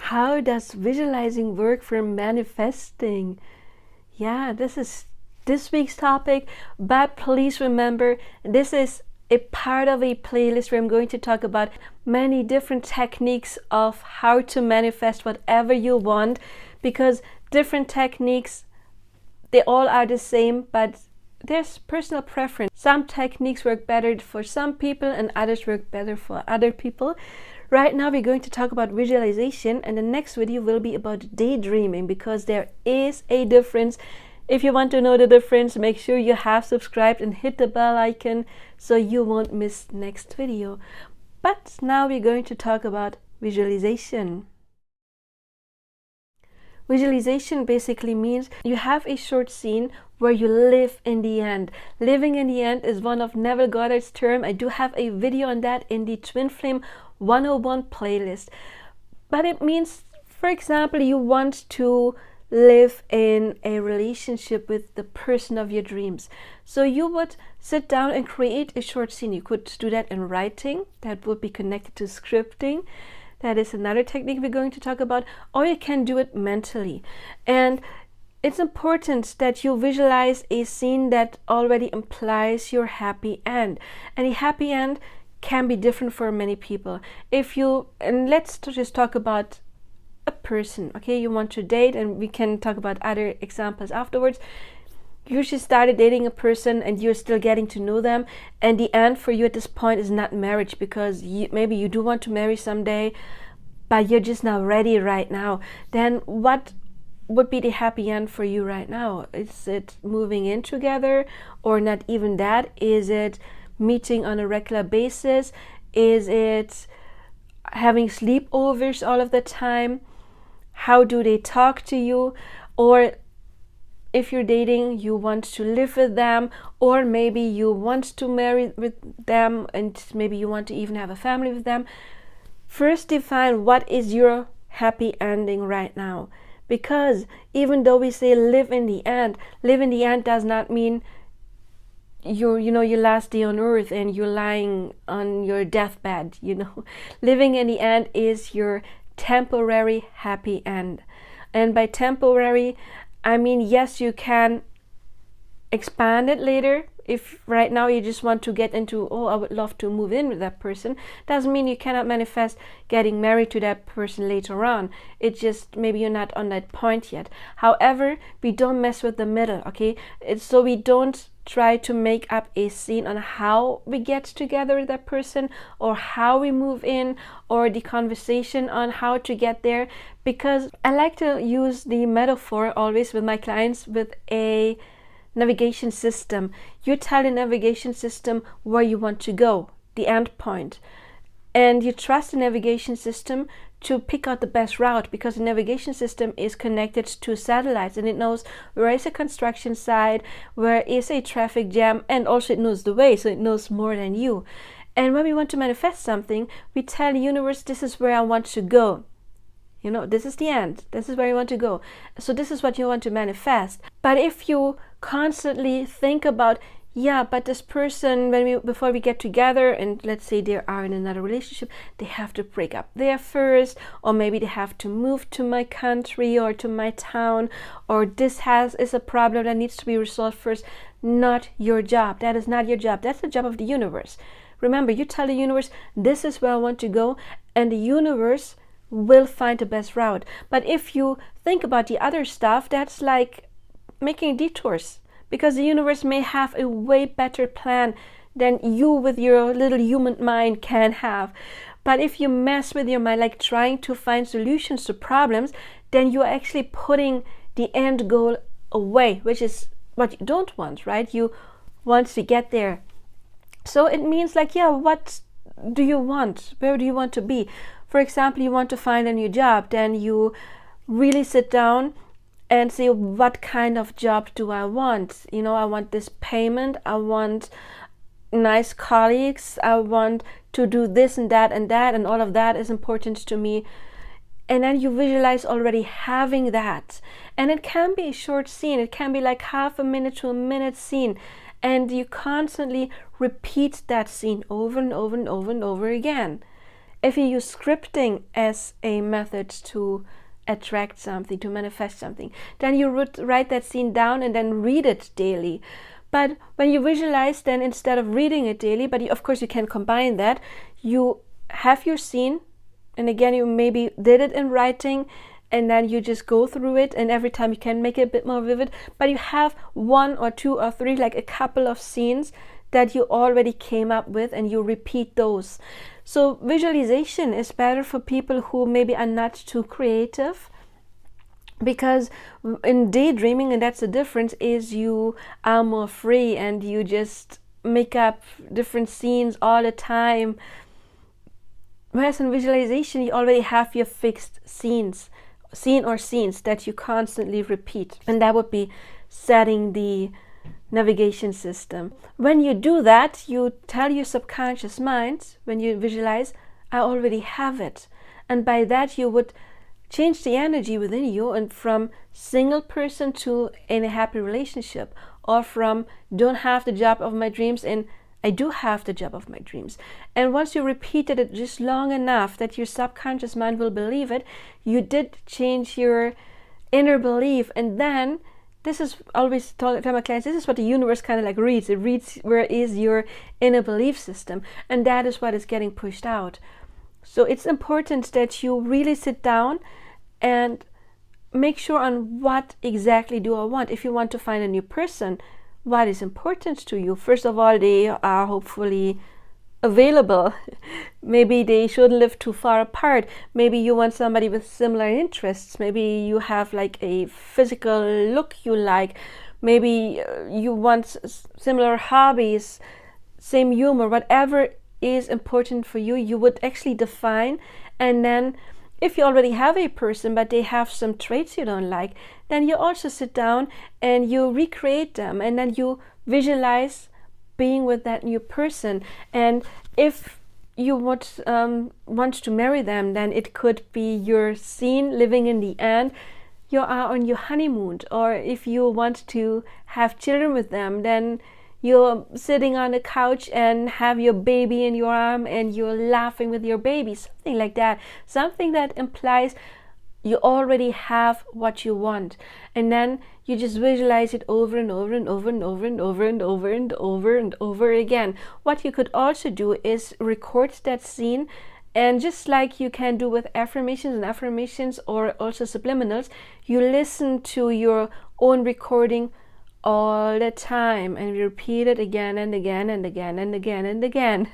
How does visualizing work for manifesting? Yeah, this is this week's topic, but please remember, this is a part of a playlist where I'm going to talk about many different techniques of how to manifest whatever you want, because different techniques, they all are the same, but there's personal preference. Some techniques work better for some people and others work better for other people. Right now we're going to talk about visualization, and the next video will be about daydreaming, because there is a difference. If you want to know the difference, make sure you have subscribed and hit the bell icon so you won't miss next video. But now we're going to talk about visualization. Visualization basically means you have a short scene where you live in the end. Living in the end is one of Neville Goddard's term. I do have a video on that in the Twin Flame 101 playlist. But it means, for example, you want to live in a relationship with the person of your dreams. So you would sit down and create a short scene. You could do that in writing. That would be connected to scripting. That is another technique we're going to talk about. Or you can do it mentally. And it's important that you visualize a scene that already implies your happy end. And a happy end can be different for many people. And let's just talk about a person, okay? You want to date, and we can talk about other examples afterwards. You just started dating a person and you're still getting to know them, and the end for you at this point is not marriage, because maybe you do want to marry someday, but you're just not ready right now. Then what would be the happy end for you right now? Is it moving in together, or not even that? Is it meeting on a regular basis? Is it having sleepovers all of the time? How do they talk to you? Or if you're dating, you want to live with them, or maybe you want to marry with them, and maybe you want to even have a family with them. First, define what is your happy ending right now. Because even though we say live in the end does not mean your last day on earth and you're lying on your deathbed. Living in the end is your temporary happy end. And by temporary, I mean, yes, you can expand it later. If right now you just want to get into, I would love to move in with that person, doesn't mean you cannot manifest getting married to that person later on. It's just maybe you're not on that point yet. However, we don't mess with the middle, okay? So we don't try to make up a scene on how we get together with that person, or how we move in, or the conversation on how to get there. Because I like to use the metaphor always with my clients with a navigation system. You tell the navigation system where you want to go, the end point, and you trust the navigation system to pick out the best route, because the navigation system is connected to satellites, and it knows where is a construction site, where is a traffic jam, and also it knows the way, so it knows more than you. And when we want to manifest something, we tell the universe, this is where I want to go. This is the end. This is where you want to go. So this is what you want to manifest. But if you constantly think about, but this person, before we get together, and let's say they are in another relationship, they have to break up there first, or maybe they have to move to my country or to my town, or this is a problem that needs to be resolved first. Not your job. That is not your job. That's the job of the universe. Remember, you tell the universe, this is where I want to go, and the universe will find the best route. But if you think about the other stuff, that's like making detours, because the universe may have a way better plan than you with your little human mind can have. But if you mess with your mind, like trying to find solutions to problems, then you're actually putting the end goal away, which is what you don't want, right? You want to get there. So it means like, what do you want? Where do you want to be? For example, you want to find a new job, then you really sit down and say, what kind of job do I want? I want this payment, I want nice colleagues, I want to do this and that, and all of that is important to me. And then you visualize already having that. And it can be a short scene, it can be like half a minute to a minute scene. And you constantly repeat that scene over and over and over and over again. If you use scripting as a method to attract something, to manifest something, then you would write that scene down and then read it daily. But when you visualize, then instead of reading it daily, but of course you can combine that, you have your scene, and again, you maybe did it in writing, and then you just go through it, and every time you can make it a bit more vivid, but you have 1 or 2 or 3, like a couple of scenes that you already came up with, and you repeat those. So visualization is better for people who maybe are not too creative, because in daydreaming, and that's the difference, is you are more free and you just make up different scenes all the time. Whereas in visualization, you already have your fixed scene or scenes that you constantly repeat, and that would be setting the navigation system. When you do that, you tell your subconscious mind, when you visualize, I already have it. And by that, you would change the energy within you, and from single person to in a happy relationship, or from don't have the job of my dreams and I do have the job of my dreams. And once you repeated it just long enough that your subconscious mind will believe it, you did change your inner belief. And then, this is always tell my clients, this is what the universe kind of like reads. It reads where is your inner belief system, and that is what is getting pushed out. So it's important that you really sit down and make sure on what exactly do I want. If you want to find a new person, what is important to you? First of all, they are hopefully available. Maybe they shouldn't live too far apart. Maybe you want somebody with similar interests. Maybe you have like a physical look you like. Maybe you want similar hobbies, same humor, whatever is important for you, you would actually define. And then if you already have a person but they have some traits you don't like, then you also sit down and you recreate them, and then you visualize being with that new person. And if you would want to marry them, then it could be your scene living in the end. You are on your honeymoon. Or if you want to have children with them, then you're sitting on the couch and have your baby in your arm and you're laughing with your baby, something like that. Something that implies you already have what you want. And then you just visualize it over and over and over and over and over and over and over and over again. What you could also do is record that scene, and just like you can do with affirmations or also subliminals, you listen to your own recording all the time and repeat it again and again and again and again and again.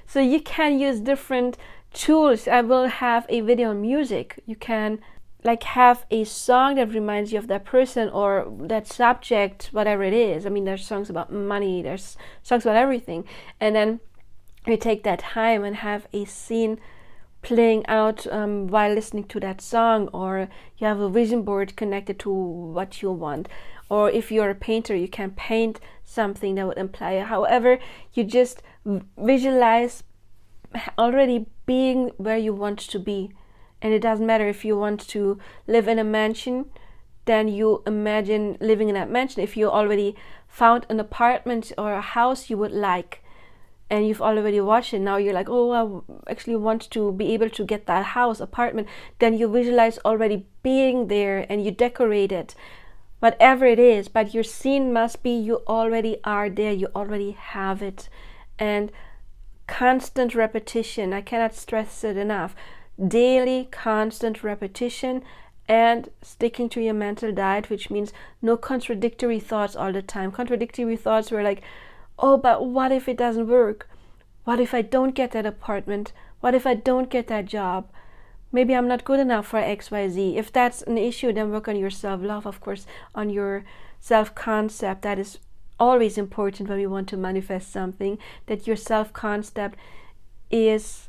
So you can use different tools. I will have a video on music. You can like have a song that reminds you of that person or that subject, whatever it is. I mean, there's songs about money, there's songs about everything, and then you take that time and have a scene playing out while listening to that song, or you have a vision board connected to what you want. Or if you're a painter, you can paint something that would imply, however, you just visualize already being where you want to be. And it doesn't matter if you want to live in a mansion, then you imagine living in that mansion. If you already found an apartment or a house you would like, and you've already watched it, now you're like, oh, I actually want to be able to get that house, apartment, then you visualize already being there and you decorate it. Whatever it is, but your scene must be you already are there, you already have it. And constant repetition, I cannot stress it enough. Daily, constant repetition, and sticking to your mental diet, which means no contradictory thoughts all the time. Contradictory thoughts were like, oh, but what if it doesn't work? What if I don't get that apartment? What if I don't get that job? Maybe I'm not good enough for XYZ. If that's an issue, then work on your self-love, of course, on your self-concept. That is always important when we want to manifest something, that your self-concept is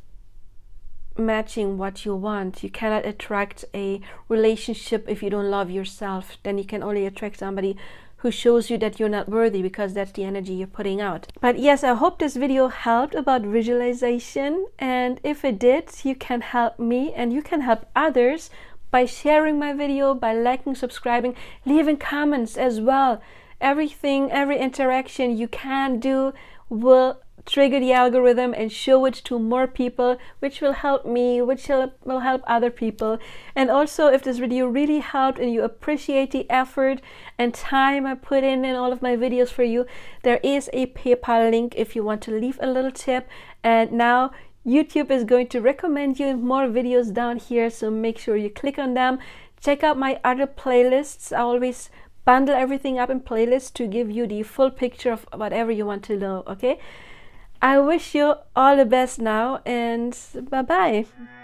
matching what you want. You cannot attract a relationship if you don't love yourself. Then you can only attract somebody who shows you that you're not worthy, because that's the energy you're putting out. But yes, I hope this video helped about visualization, and if it did, you can help me and you can help others by sharing my video, by liking, subscribing, leaving comments as well. Everything, every interaction you can do will trigger the algorithm and show it to more people, which will help me, which will help other people. And also, if this video really helped and you appreciate the effort and time I put in all of my videos for you, there is a PayPal link if you want to leave a little tip. And now YouTube is going to recommend you more videos down here, so make sure you click on them. Check out my other playlists. I always bundle everything up in playlists to give you the full picture of whatever you want to know. Okay, I wish you all the best now, and bye bye.